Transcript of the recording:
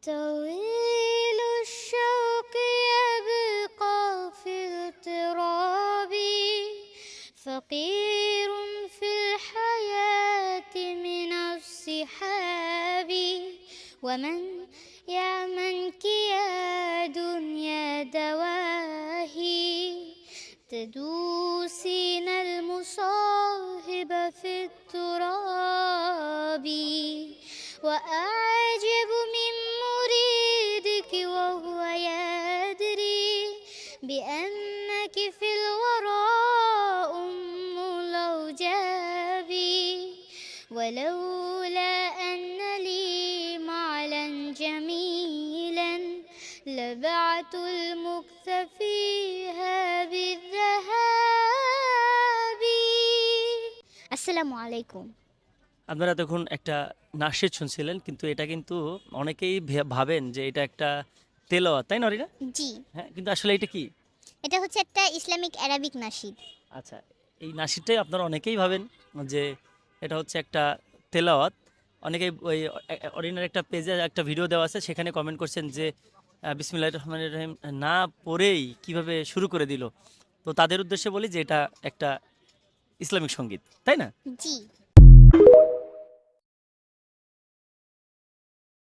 طويل الشوق يبقى في اضطراب فقير في الحياة من الصحاب ومن يأمنك يا دنيا دواهي تدوسين المصاهب في التراب وأعجب من مريدك وهو يدري بأنك في الورى أم الأوجاب ولولا أن لي معلا جميلا لبعت المكث فيها بالذهاب السلام عليكم আপনারা তখন একটা নাশিদ শুনছিলেন, কিন্তু এটা কিন্তু অনেকেই ভাবেন যে এটা একটা তেলাওয়াত, তাই না রিনা? জি হ্যাঁ, কিন্তু আসলে এটা কি? এটা হচ্ছে একটা ইসলামিক অ্যারাবিক নাশিদ আচ্ছা, এই নাশিদটাই আপনারা অনেকেই ভাবেন যে এটা হচ্ছে একটা তেলাওয়াত। অনেকেই ওই অরিজিনাল একটা পেজে একটা ভিডিও দেওয়া আছে, সেখানে কমেন্ট করছেন যে বিসমিল্লাহির রহমানির রহিম না পড়েই কিভাবে শুরু করে দিল। তো তাদের উদ্দেশ্যে বলি যে এটা একটা ইসলামিক সঙ্গীত, তাই না? জি